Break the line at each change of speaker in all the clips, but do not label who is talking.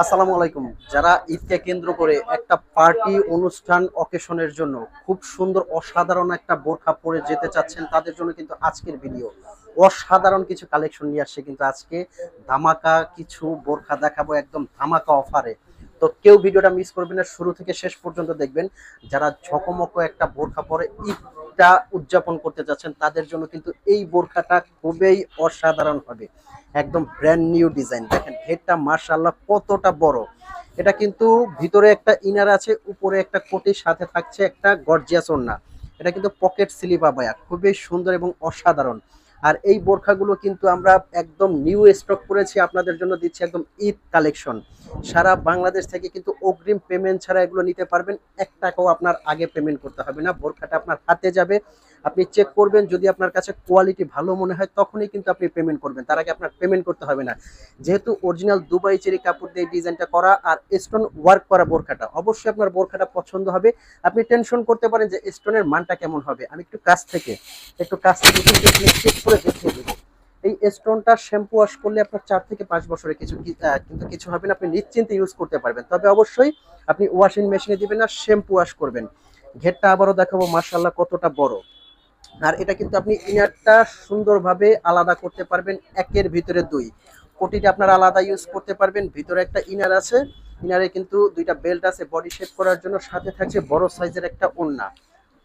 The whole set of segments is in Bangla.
আসসালামু আলাইকুম। যারা ঈদকে কেন্দ্র করে একটা পার্টি অনুষ্ঠান অকেশনের জন্য খুব সুন্দর অসাধারণ একটা বোরখা পরে যেতে চাচ্ছেন তাদের জন্য কিন্তু আজকের ভিডিও। অসাধারণ কিছু কালেকশন নিয়ে আসছে কিন্তু আজকে ধামাকা কিছু বোরখা দেখাবো একদম ধামাকা অফারে। তো কেউ ভিডিওটা মিস করবেন না, শুরু থেকে শেষ পর্যন্ত দেখবেন। যারা ঝকমকো একটা বোরখা পরে ঈদটা উদযাপন করতে যাচ্ছেন তাদের জন্য কিন্তু এই বোরখাটা খুবই অসাধারণ হবে। একদম ব্র্যান্ড নিউ ডিজাইন, দেখেন ঘেরটা মাশাআল্লাহ কতটা বড়। এটা কিন্তু ভিতরে একটা ইনার আছে, উপরে একটা কোটির সাথে থাকছে একটা গর্জিয়াস ওড়না। এটা কিন্তু পকেট স্লিপ আবায়া, খুবই সুন্দর এবং অসাধারণ। আর এই বোরখাগুলো কিন্তু আমরা একদম নিউ স্টক করেছি, আপনাদের জন্য দিচ্ছি একদম ঈদ কালেকশন। সারা বাংলাদেশ থেকে কিন্তু অগ্রিম পেমেন্ট ছাড়া এগুলো নিতে পারবেন। 1 টাকাও আপনার আগে পেমেন্ট করতে হবে না, বোরখাটা আপনার হাতে যাবে, আপনি চেক করবেন, যদি আপনার কাছে কোয়ালিটি ভালো মনে হয় তখনই কিন্তু আপনি পেমেন্ট করবেন, তার আগে আপনার পেমেন্ট করতে হবে না। যেহেতু অরিজিনাল দুবাই চেরি কাপড় দিয়ে ডিজাইনটা করা আর স্টোন ওয়ার্ক করা বোরখাটা, অবশ্যই আপনার বোরখাটা পছন্দ হবে। আপনি টেনশন করতে পারেন যে স্টোনের মানটা কেমন হবে, আমি একটু কাছ থেকে কিন্তু চেক করে দেখিয়ে দেবো। এই স্টোনটা শ্যাম্পু ওয়াশ করলে আপনার 4 থেকে 5 বছরে কিন্তু কিছু হবে না, আপনি নিশ্চিন্তে ইউজ করতে পারবেন। তবে অবশ্যই আপনি ওয়াশিং মেশিনে দিবেন না, শ্যাম্পু ওয়াশ করবেন। ঘেরটা আবারও দেখাবো মাশাআল্লাহ কতটা বড়। আর এটা কিন্তু আপনি ইনারটা সুন্দরভাবে আলাদা করতে পারবেন, একের ভিতরে দুই। কোটিটা আপনারা আলাদা ইউজ করতে পারবেন, ভিতরে একটা ইনার আছে, ইনারে কিন্তু দুইটা বেল্ট আছে বডি শেপ করার জন্য, সাথে থাকছে বড় সাইজের একটা ওড়না।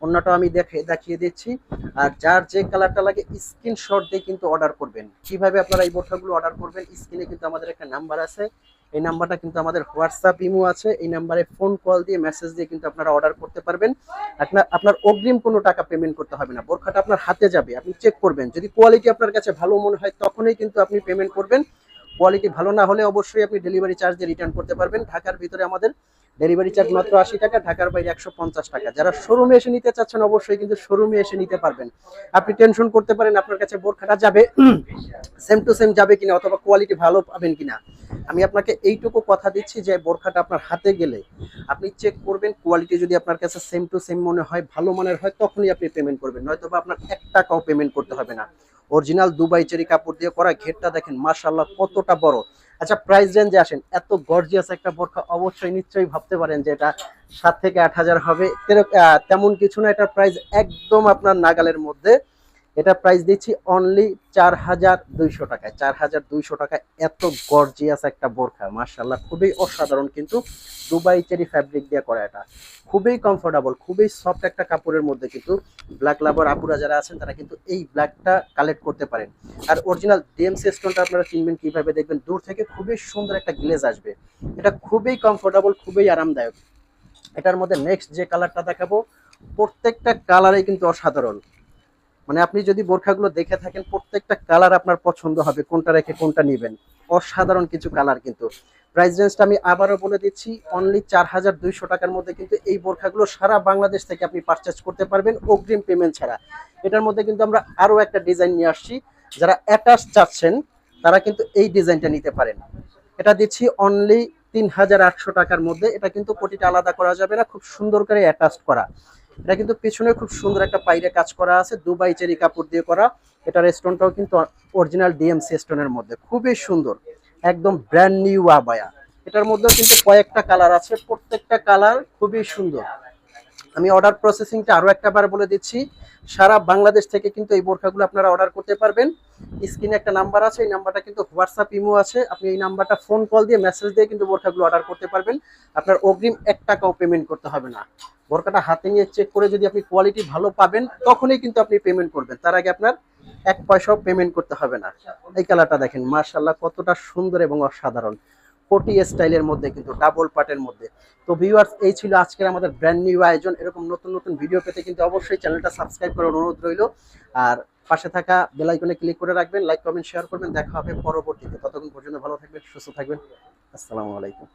ওড়নাটা আমি দেখিয়ে দিচ্ছি। আর যার যে কালারটা লাগে স্ক্রিনশট দিয়ে কিন্তু অর্ডার করবেন। কিভাবে আপনারা এই বোরখাগুলো অর্ডার করবেন, স্ক্রিনে কিন্তু আমাদের একটা নাম্বার আছে, এই নাম্বারটা কিন্তু আমাদের হোয়াটসঅ্যাপ ইমো আছে, এই নাম্বারে ফোন কল দিয়ে মেসেজ দিয়ে কিন্তু আপনারা অর্ডার করতে পারবেন। আপনার অগ্রিম কোনো টাকা পেমেন্ট করতে হবে না, বোরখাটা আপনার হাতে যাবে, আপনি চেক করবেন, যদি কোয়ালিটি আপনার কাছে ভালো মনে হয় তখনই কিন্তু আপনি পেমেন্ট করবেন। কোয়ালিটি ভালো না হলে অবশ্যই আপনি ডেলিভারি চার্জ দিয়ে রিটার্ন করতে পারবেন। ঢাকার ভিতরে আমাদের ডেলিভারি চার্জ মাত্র 80 টাকা, ঢাকার বাইরে 150 টাকা। যারা শোরুমে এসে নিতে চাচ্ছেন অবশ্যই কিন্তু শোরুমে এসে নিতে পারবেন। আপনি টেনশন করতে পারেন আপনার কাছে বোরখাটা যাবে সেম টু সেম যাবে কিনা, অথবা কোয়ালিটি ভালো পাবেন কিনা। আমি আপনাকে এইটুকু কথা দিচ্ছি যে বোরখাটা আপনার হাতে গেলে আপনি চেক করবেন, কোয়ালিটি যদি আপনার কাছে সেম টু সেম মনে হয়, ভালো মানের হয়, তখনই আপনি পেমেন্ট করবেন, নয়তো বা আপনার 1 টাকাও পেমেন্ট করতে হবে না। অরিজিনাল দুবাই চেরি কাপড় দিয়ে করা, ঘেরটা দেখেন মাশাআল্লাহ কতটা বড়। আচ্ছা, প্রাইস রেঞ্জে আসেন। এত গর্জিয়াস একটা বোরখা অবশ্যই নিশ্চয়ই ভাবতে পারেন যে এটা 7 থেকে 8 হাজার হবে, তেমন কিছু না, এটার প্রাইস একদম আপনার নাগালের মধ্যে। এটা প্রাইস দিচ্ছি অনলি 4200 টাকায়। 4200 টাকায় এত গর্জিয়াস একটা বোরখা, মাশাআল্লাহ খুবই অসাধারণ। কিন্তু দুবাই চেরি ফ্যাব্রিক দিয়ে করা, এটা খুবই কমফোর্টেবল, খুবই সফট একটা কাপড়ের মধ্যে। কিন্তু ব্ল্যাক লাভার আপুরা যারা আছেন তারা কিন্তু এই ব্ল্যাকটা কালেক্ট করতে পারেন। আর অরিজিনাল ডিএমসি স্টোনটা আপনারা চিনবেন কিভাবে, দেখবেন দূর থেকে খুবই সুন্দর একটা গ্লেজ আসবে। এটা খুবই কমফোর্টেবল, খুবই আরামদায়ক। এটার মধ্যে নেক্সট যে কালারটা দেখাবো, প্রত্যেকটা কালারেই কিন্তু অসাধারণ। মানে আপনি যদি বোরখাগুলো দেখে থাকেন প্রত্যেকটা কালার আপনার পছন্দ হবে, কোনটা রেখে কোনটা নেবেন। অসাধারণ কিছু কালার কিন্তু। প্রাইস রেঞ্জটা আমি আবারও বলে দিচ্ছি, অনলি 4200 টাকার মধ্যে কিন্তু এই বোরখাগুলো সারা বাংলাদেশ থেকে আপনি পারচেজ করতে পারবেন অগ্রিম পেমেন্ট ছাড়া। এটার মধ্যে কিন্তু আমরা আরো একটা ডিজাইন নিয়ে আসছি, যারা অ্যাটাচ চাচ্ছেন তারা কিন্তু এই ডিজাইনটা নিতে পারেন। এটা দিচ্ছি অনলি 3800 টাকার মধ্যে। এটা কিন্তু কোটিটা আলাদা করা যাবে না, খুব সুন্দর করে অ্যাটাচ করা। এটা কিন্তু পিছনে খুব সুন্দর একটা পাইরে কাজ করা আছে, দুবাই চেরি কাপড় দিয়ে করা। এটার স্টোনটাও কিন্তু অরিজিনাল ডিএমসি স্টোনের মধ্যে, খুবই সুন্দর, একদম ব্র্যান্ড নিউ আবায়া। এটার মধ্যেও কিন্তু কয়েকটা কালার আছে, প্রত্যেকটা কালার খুবই সুন্দর। আমি অর্ডার প্রসেসিংটা আরো একটা বার বলে দিচ্ছি, সারা বাংলাদেশ থেকে কিন্তু এই বোরখাগুলো আপনারা অর্ডার করতে পারবেন। স্ক্রিনে একটা নাম্বার আছে, এই নাম্বারটা কিন্তু হোয়াটসঅ্যাপ ইমো আছে, আপনি এই নাম্বারটা ফোন কল দিয়ে মেসেজ দিয়ে কিন্তু বোরখাগুলো অর্ডার করতে পারবেন। আপনার অগ্রিম 1 টাকাও পেমেন্ট করতে হবে না। বোরখাটা হাতে নিয়ে চেক করে যদি আপনি কোয়ালিটি ভালো পাবেন তখনই কিন্তু আপনি পেমেন্ট করবেন, তার আগে আপনার 1 পয়সাও পেমেন্ট করতে হবে না। এই কালারটা দেখেন মাশাআল্লাহ কতটা সুন্দর এবং অসাধারণ, কোটি স্টাইলের মধ্যে কিন্তু ডাবল পার্টের মধ্যে। তো ভিউয়ার্স, এই ছিল আজকের আমাদের ব্র্যান্ড নিউ আয়োজন। এরকম নতুন নতুন ভিডিও পেতে কিন্তু অবশ্যই চ্যানেলটা সাবস্ক্রাইব করার অনুরোধ রইল। আর পাশে থাকা বেল আইকনে ক্লিক করে রাখবেন, লাইক কমেন্ট শেয়ার করবেন। দেখা হবে পরবর্তীতে, ততক্ষণ পর্যন্ত ভালো থাকবেন, সুস্থ থাকবেন। আসসালামু আলাইকুম।